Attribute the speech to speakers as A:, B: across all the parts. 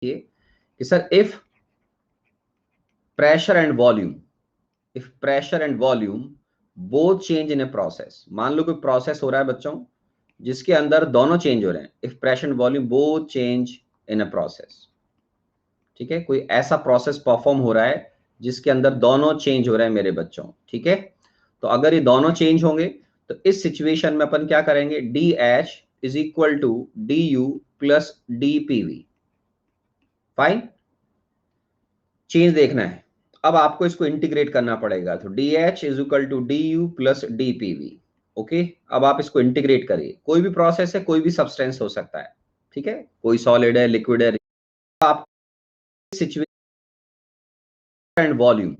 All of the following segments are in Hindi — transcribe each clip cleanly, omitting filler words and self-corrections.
A: कि sir if pressure and volume both change in a process. मान लो कोई प्रोसेस हो रहा है बच्चों जिसके अंदर दोनों चेंज हो रहे हैं। If pressure and volume both change in a process, ठीक है, कोई ऐसा प्रोसेस परफॉर्म हो रहा है जिसके अंदर दोनों चेंज हो रहे हैं मेरे बच्चों, ठीक है। तो अगर ये दोनों चेंज होंगे तो इस सिचुएशन में अपन क्या करेंगे, D H is equal to D U plus D PV. Fine, change देखना है। अब आपको इसको इंटीग्रेट करना पड़ेगा, तो D H is equal to D U plus D PV. Okay, अब आप इसको इंटीग्रेट करिए। कोई भी प्रोसेस है, कोई भी सब्सटेंस हो सकता है, ठीक है, कोई सॉलिड है, लिक्विड है। आप सिचुएशन एंड वॉल्यूम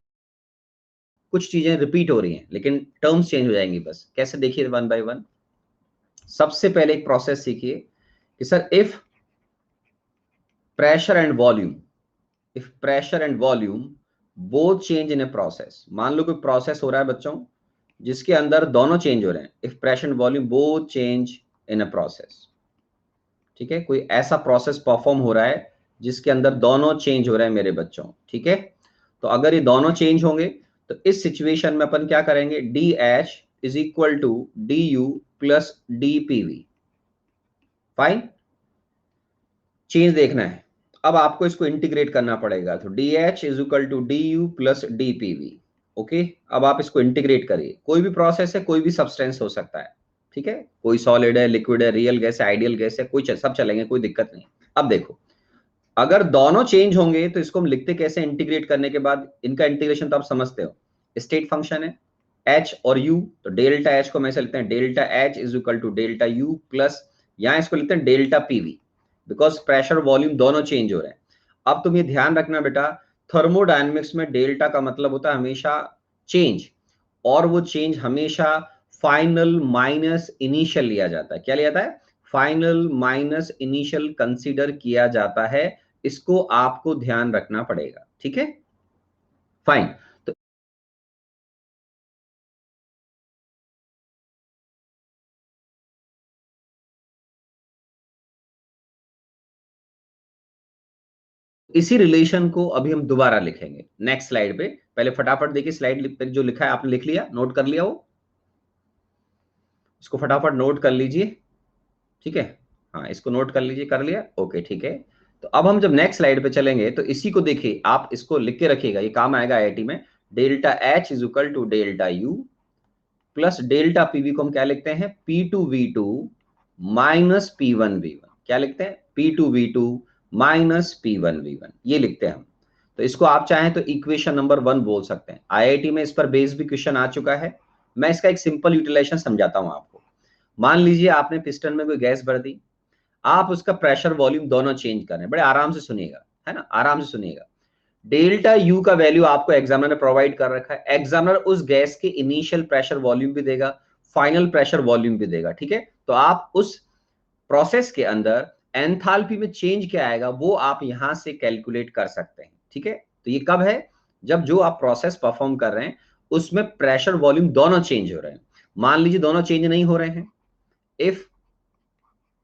A: कुछ चीजें रिपीट हो रही हैं लेकिन टर्म्स चेंज हो जाएंगी बस। कैसे, देखिए वन बाय वन। सबसे पहले एक प्रोसेस सीखिए कि sir if pressure and volume both change in a process. मान लो कोई प्रोसेस हो रहा है बच्चों जिसके अंदर दोनों चेंज हो रहे हैं। If pressure and volume both change in a process, ठीक है, कोई ऐसा प्रोसेस परफॉर्म हो रहा है जिसके अंदर दोनों चेंज हो रहे हैं मेरे बच्चों, ठीक है। तो अगर ये दोनों चेंज होंगे तो इस सिचुएशन में अपन क्या करेंगे, D H is equal to D U plus D PV. Fine, change देखना है। अब आपको इसको इंटीग्रेट करना पड़ेगा, तो D H is equal to D U plus D PV. Okay, अब आप इसको इंटीग्रेट करिए। कोई भी प्रोसेस है, कोई भी सब्सटेंस हो सकता है, ठीक है, कोई सॉलिड है, लिक्विड है, रियल गैस है, आइडियल गैस है, कोई सब चलेंगे, कोई दिक्कत नहीं। अब देखो, अगर दोनों चेंज होंगे तो इसको हम लिखते कैसे, इंटीग्रेट करने के बाद इनका इंटीग्रेशन तो आप समझते हो, स्टेट फंक्शन है एच और यू, तो डेल्टा एच को मैं ऐसे लिखते हैं delta H is equal to delta U plus, यहां इसको लिखते हैं delta PV, because pressure volume दोनों चेंज हो रहे हैं। अब तुम ये ध्यान रखना बेटा, थर्मोडायनेमिक्स में डेल्टा का मतलब होता है हमेशा चेंज, और वो चेंज हमेशा फाइनल माइनस इनिशियल लिया जाता है। क्या लिया जाता है, फाइनल माइनस इनिशियल कंसीडर किया जाता है। इसको आपको ध्यान रखना पड़ेगा, ठीक है। फाइन, तो इसी रिलेशन को अभी हम दोबारा लिखेंगे नेक्स्ट स्लाइड पे। पहले फटाफट देखिए स्लाइड पे जो लिखा है, आपने लिख लिया, नोट कर लिया वो, इसको फटाफट नोट कर लीजिए, ठीक है। हाँ, इसको नोट कर लीजिए, कर लिया, ओके ठीक है। तो अब हम जब नेक्स्ट स्लाइड पे चलेंगे तो इसी को देखिए, आप इसको लिख के रखिएगा, ये काम आएगा आईआईटी में। Delta H is equal to delta U plus delta PV को हम क्या लिखते हैं, P two V two minus P one V one. क्या लिखते हैं, P two V two minus P one V one, ये लिखते हैं हम। तो इसको आप चाहें तो इक्वेशन नंबर 1 बोल सकते हैं। आईआईटी में इस पर बेस भी क्वेश्चन आ चुका है। मैं इसका एक सिंपल यूटिलाइजेशन समझाता हूं आपको। मान लीजिए आपने पिस्टन में कोई गैस भर दी, आप उसका प्रेशर वॉल्यूम दोनों चेंज कर रहे हैं। बड़े आराम से सुनिएगा, है ना, आराम से सुनिएगा। डेल्टा यू का वैल्यू आपको एग्जामिनर ने प्रोवाइड कर रखा है। एग्जामिनर उस गैस के इनिशियल प्रेशर वॉल्यूम भी देगा, फाइनल प्रेशर वॉल्यूम भी देगा, ठीक है। तो आप उस प्रोसेस के अंदर एंथैल्पी में चेंज क्या आएगा वो आप यहां से कैलकुलेट कर सकते हैं, ठीक है। तो ये कब है, जब जो आप प्रोसेस परफॉर्म कर रहे हैं उसमें प्रेशर वॉल्यूम दोनों चेंज हो रहे हैं। मान लीजिए दोनों चेंज नहीं हो रहे हैं, if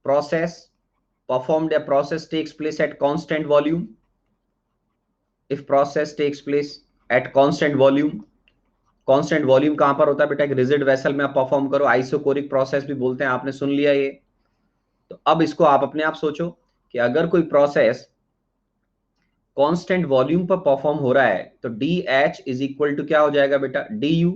A: process performed a process takes place at constant volume, if process takes place at constant volume, constant volume कहां पर होता है बेटा, एक रिजिड वेसल में आप परफॉर्म करो, आइसोकोरिक प्रोसेस भी बोलते हैं, आपने सुन लिया ये। तो अब इसको आप अपने आप सोचो कि अगर कोई प्रोसेस कांस्टेंट वॉल्यूम पर परफॉर्म हो रहा है तो D H is equal to क्या हो जाएगा बेटा, डी यू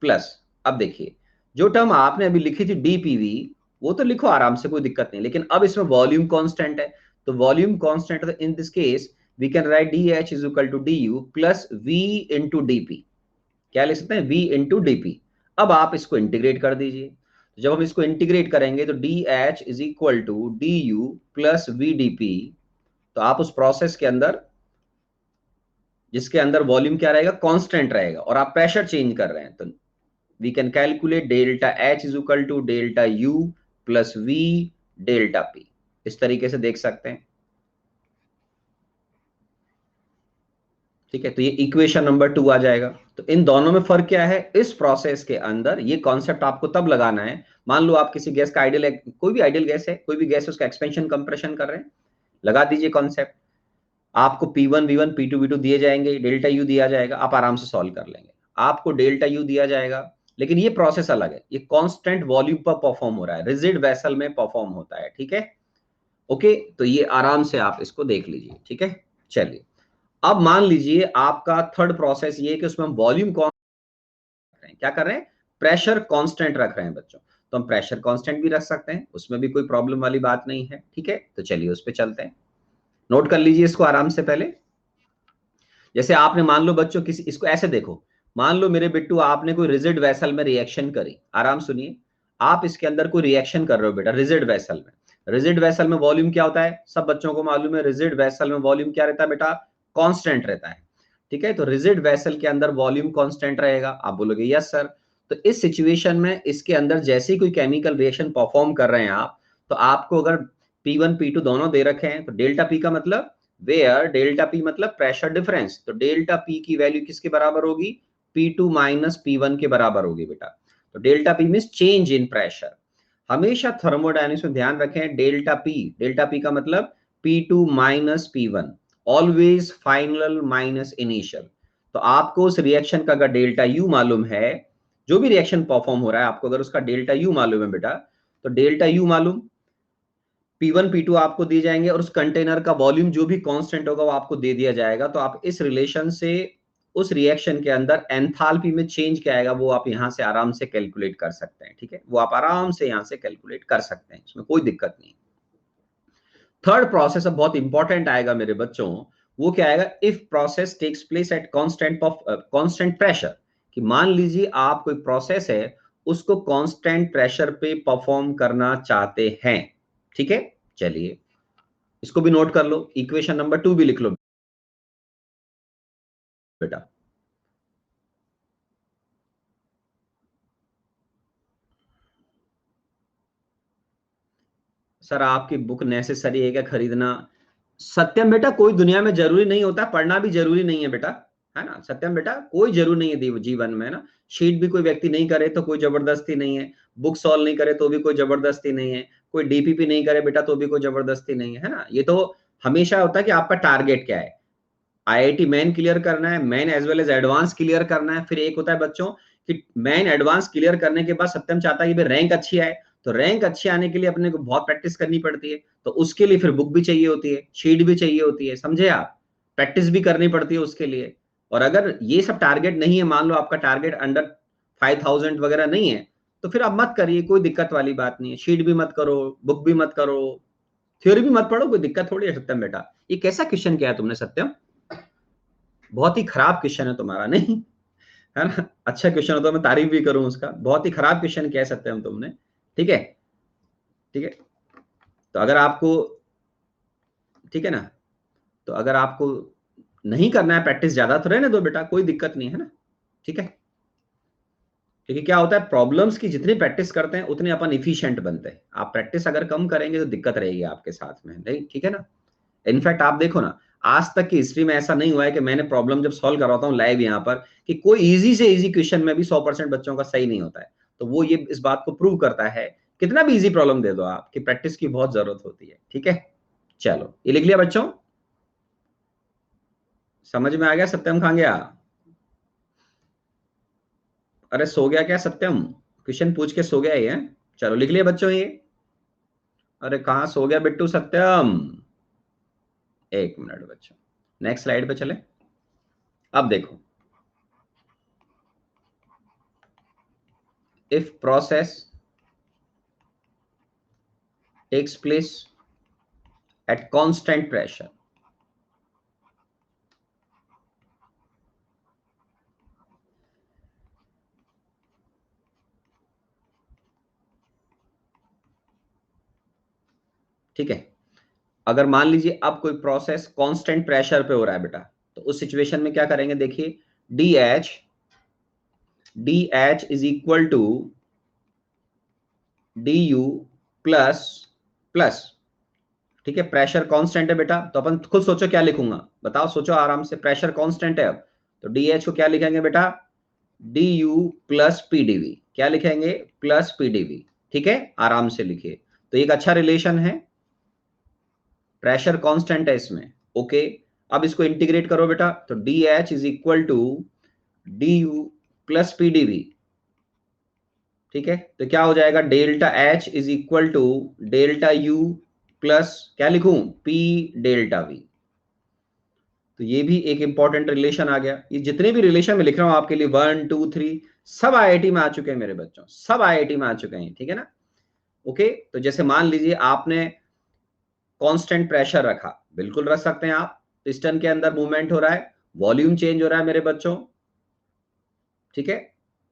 A: प्लस, अब देखिए जो टर्म आपने अभी लिखी थी डीपीवी, वो तो लिखो आराम से, कोई दिक्कत नहीं, लेकिन अब इसमें वॉल्यूम कांस्टेंट है। तो volume constant, in this case we can write D H is equal to D U plus V into DP. क्या लिख सकते हैं, वी इंटू डीपी। अब आप इसको इंटीग्रेट कर दीजिए। जब हम इसको इंटीग्रेट करेंगे तो D H is equal to D U plus V DP. तो आप उस प्रोसेस के अंदर जिसके अंदर वॉल्यूम क्या रहेगा, कांस्टेंट रहेगा, और आप प्रेशर चेंज कर रहे हैं, तो we can calculate delta H is equal to delta U plus V delta P. इस तरीके से देख सकते हैं, ठीक है। तो ये इक्वेशन नंबर 2 आ जाएगा। तो इन दोनों में फर्क क्या है, इस प्रोसेस के अंदर ये कॉन्सेप्ट आपको तब लगाना है, मान लो आप किसी गैस का आइडियल, कोई भी आइडियल गैस है, कोई भी गैस है, उसका एक्सपेंशन कंप्रेशन कर रहे हैं, लगा दीजिए कॉन्सेप्ट। आपको P1 V1 P2 V2 दिए जाएंगे, डेल्टा U दिया जाएगा, आप आराम से सॉल्व कर लेंगे। आपको डेल्टा U दिया जाएगा, लेकिन ये प्रोसेस अलग है, ये कांस्टेंट वॉल्यूम पर परफॉर्म हो रहा है, रिजिड वेसल में परफॉर्म होता है, ठीक है। ओके, तो ये आराम से आप इसको देख लीजिए, ठीक है। चलिए, अब मान लीजिए आपका थर्ड प्रोसेस ये है कि उसमें हम वॉल्यूम क्या कर रहे हैं, प्रेशर कांस्टेंट रख रहे हैं बच्चों। तो हम प्रेशर कांस्टेंट भी रख सकते हैं, उसमें भी कोई प्रॉब्लम वाली बात नहीं है, ठीक है। तो चलिए उस पर चलते हैं, नोट कर लीजिए इसको आराम से। पहले जैसे आपने मान लो बच्चों किसी, इसको ऐसे देखो, मान लो मेरे बिट्टू आपने कोई रिजिड वेसल में रिएक्शन करी, आराम सुनिए, आप इसके अंदर कोई रिएक्शन कर रहे हो बेटा रिजिड वेसल में। रिजिड वेसल में वॉल्यूम क्या होता है, सब बच्चों को मालूम है, रिजिड वेसल में वॉल्यूम क्या रहता है बेटा, कांस्टेंट रहता है, ठीक है। तो रिजिड वेसल के अंदर वॉल्यूम कांस्टेंट रहेगा, आप बोलोगे यस सर। तो इस सिचुएशन में इसके अंदर जैसे ही कोई केमिकल रिएक्शन परफॉर्म कर रहे हैं आप, तो आपको अगर P1 P2 दोनों दे रखे हैं, तो डेल्टा P का मतलब वेयर डेल्टा P मतलब प्रेशर डिफरेंस, तो डेल्टा P की वैल्यू किसके बराबर होगी, P2 माइनस P1 के बराबर होगी बेटा। तो delta P means change in pressure. हमेशा थर्मोडायनेमिक्स में ध्यान रखें, डेल्टा P का मतलब P2 minus P1, always final minus initial. तो आपको उस रिएक्शन का अगर डेल्टा U मालूम है, जो भी रिएक्शन परफॉर्म हो रहा है आपको अगर उसका डेल्टा U मालूम है बेटा, तो डेल्टा U मालूम, P1 P2 आपको दिए जाएंगे और उस कंटेनर का वॉल्यूम जो भी कांस्टेंट होगा वो आपको दे दिया जाएगा। तो आप इस रिलेशन से उस रिएक्शन के अंदर एंथैल्पी में चेंज क्या आएगा वो आप यहां से आराम से कैलकुलेट कर सकते हैं, ठीक है। वो आप आराम से यहां से कैलकुलेट कर सकते हैं, इसमें कोई दिक्कत नहीं। थर्ड प्रोसेस अब बहुत इंपॉर्टेंट आएगा मेरे बच्चों, वो क्या आएगा, if process takes place at constant pressure. कि मान लीजिए आप कोई प्रोसेस है उसको कांस्टेंट प्रेशर पे परफॉर्म करना चाहते हैं, ठीक है। चलिए इसको भी नोट कर लो, इक्वेशन नंबर 2 भी लिख लो बेटा। सर आपकी बुक नेसेसरी है क्या खरीदना, सत्यम बेटा कोई दुनिया में जरूरी नहीं होता, पढ़ना भी जरूरी नहीं है बेटा, है ना सत्यम बेटा, कोई जरूरी नहीं है जीवन में ना। शीट भी कोई व्यक्ति नहीं करे तो कोई जबरदस्ती नहीं है, बुक सॉल्व नहीं करे तो भी कोई जबरदस्ती नहीं है, कोई डीपीपी नहीं करे बेटा तो भी कोई जबरदस्ती नहीं है ना। ये तो हमेशा होता है कि आपका टारगेट क्या है, आईआईटी मेन क्लियर करना है, main as well as advance clear करना है। फिर एक होता है बच्चों कि मेन एडवांस क्लियर करने के बाद सत्यम चाहता है कि रैंक अच्छी आए, तो रैंक अच्छी आने के लिए अपने को बहुत प्रैक्टिस करनी पड़ती है, तो उसके लिए फिर बुक भी चाहिए होती है, शीट भी चाहिए होती है, समझे आप, प्रैक्टिस भी करनी पड़ती है उसके लिए। और अगर ये सब टारगेट नहीं है, मान लो आपका टारगेट अंडर 5000 वगैरह नहीं है, तो फिर आप मत करिए, कोई दिक्कत वाली बात नहीं है, शीट भी मत करो, बुक भी मत करो, थ्योरी भी मत पढ़ो, कोई दिक्कत थोड़ी है सत्यम बेटा। ये कैसा क्वेश्चन किया है तुमने सत्यम, बहुत ही खराब क्वेश्चन है तुम्हारा, नहीं है ना, अच्छा क्वेश्चन हो तो मैं तारीफ भी करूं उसका, बहुत ही खराब क्वेश्चन कह सकते हैं हम तुमने, ठीक है, ठीक है। तो अगर आपको, ठीक है ना, तो अगर आपको नहीं करना है प्रैक्टिस ज्यादा तो रहने दो बेटा, कोई दिक्कत नहीं है ना, ठीक है। क्योंकि क्या होता है, प्रॉब्लम्स की जितनी प्रैक्टिस करते हैं उतने अपन इफिशिएंट बनते हैं, आप प्रैक्टिस अगर कम करेंगे तो दिक्कत रहेगी आपके साथ में, नहीं ठीक है ना। इनफैक्ट आप देखो ना, आज तक की हिस्ट्री में ऐसा नहीं हुआ है कि मैंने प्रॉब्लम जब सॉल्व करवाता हूँ लाइव यहाँ पर, कि कोई इजी से इजी क्वेश्चन में भी 100% बच्चों का सही नहीं होता है। तो वो ये इस बात को प्रूव करता है, कितना भी इजी प्रॉब्लम दे दो आप, कि प्रैक्टिस की बहुत जरूरत होती है, ठीक है। चलो ये लिख लिया बच्चों, समझ में आ गया, सत्यम खा गया, अरे सो गया क्या सत्यम, क्वेश्चन पूछ के सो गया ये, चलो लिख लिया बच्चों ये, अरे कहाँ सो गया बिट्टू सत्यम, एक मिनट बच्चों, नेक्स्ट स्लाइड पे चले। अब देखो, if process takes place at constant pressure, ठीक है। अगर मान लीजिए अब कोई प्रोसेस कांस्टेंट प्रेशर पे हो रहा है बेटा, तो उस सिचुएशन में क्या करेंगे, देखिए D H is equal to D U plus plus, ठीक है। प्रेशर कांस्टेंट है बेटा, तो अपन खुद सोचो क्या लिखूंगा, बताओ सोचो आराम से, प्रेशर कांस्टेंट है अब, तो डी एच को क्या लिखेंगे बेटा, डी यू प्लस पीडीवी, क्या लिखेंगे, प्लस पीडीवी, ठीक है, आराम से लिखिए। तो एक अच्छा रिलेशन है, प्रेशर कांस्टेंट है इसमें, ओके। अब इसको इंटीग्रेट करो बेटा, तो D H is equal to D U plus P D V. ठीक है, तो क्या हो जाएगा, delta H is equal to delta U plus क्या लिखूं, पी डेल्टा वी। तो ये भी एक इंपॉर्टेंट रिलेशन आ गया। ये जितने भी रिलेशन में लिख रहा हूं आपके लिए 1 2 3 सब आईआईटी में आ चुके हैं मेरे बच्चों, सब आईआईटी में आ चुके हैं, ठीक है ना। ओके, तो जैसे मान लीजिए आपने कांस्टेंट प्रेशर रखा, बिल्कुल रख सकते हैं आप, पिस्टन के अंदर मूवमेंट हो रहा है, वॉल्यूम चेंज हो रहा है मेरे बच्चों, ठीक है।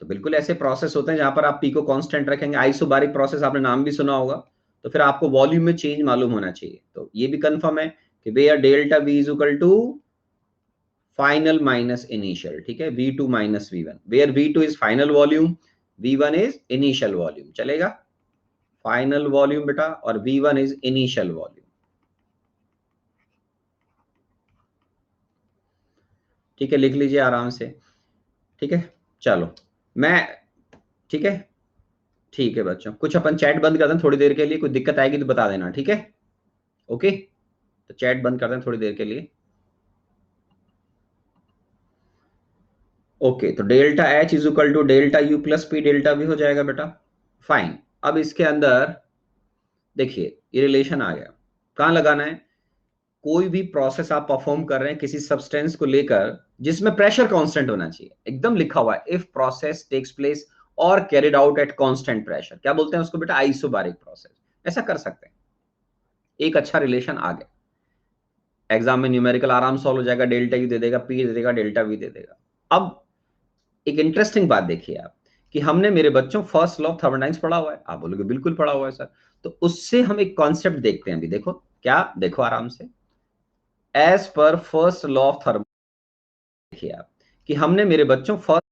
A: तो बिल्कुल ऐसे प्रोसेस होते हैं जहां पर आप पी को कांस्टेंट रखेंगे, आइसोबारिक प्रोसेस आपने नाम भी सुना होगा, तो फिर आपको वॉल्यूम में चेंज मालूम होना चाहिए। तो ये भी कंफर्म है कि where delta V is equal to final minus initial, ठीक है, V2 minus V1, where V2 is final volume, V1 is initial volume, चलेगा। फाइनल वॉल्यूम बेटा और V1 इज इनिशियल वॉल्यूम, ठीक है, लिख लीजिए आराम से, ठीक है। चलो मैं, ठीक है, ठीक है बच्चों, कुछ अपन चैट बंद कर दें थोड़ी देर के लिए, कोई दिक्कत आएगी तो बता देना, ठीक है। ओके, तो चैट बंद कर दें थोड़ी देर के लिए। ओके, तो delta H is equal to delta U plus P delta V हो जाएगा बेटा, फाइन। अब इसके अंदर देखिए ये रिलेशन आ गया, कहां लगाना है, कोई भी प्रोसेस आप परफॉर्म कर रहे हैं किसी सब्सटेंस को लेकर जिसमें प्रेशर कांस्टेंट होना चाहिए, एकदम लिखा हुआ है, इफ प्रोसेस टेक्स प्लेस और carried out at constant pressure, क्या बोलते हैं उसको बेटा, आइसोबारिक प्रोसेस, ऐसा कर सकते हैं। एक अच्छा रिलेशन आ गया, एग्जाम में न्यूमेरिकल आराम सॉल्व हो जाएगा, डेल्टा यू दे देगा, पी दे देगा, डेल्टा वी दे देगा। अब एक इंटरेस्टिंग बात देखिए आप, कि हमने मेरे बच्चों फर्स्ट लॉ ऑफ थर्मोडायनामिक्स पढ़ा हुआ है, आप बोलोगे बिल्कुल पढ़ा हुआ है सर, तो उससे हम एक कॉन्सेप्ट देखते हैं अभी, देखो क्या, देखो आराम से, as per first law of thermodynamics, देखिए आप कि हमने मेरे बच्चों फर्स्ट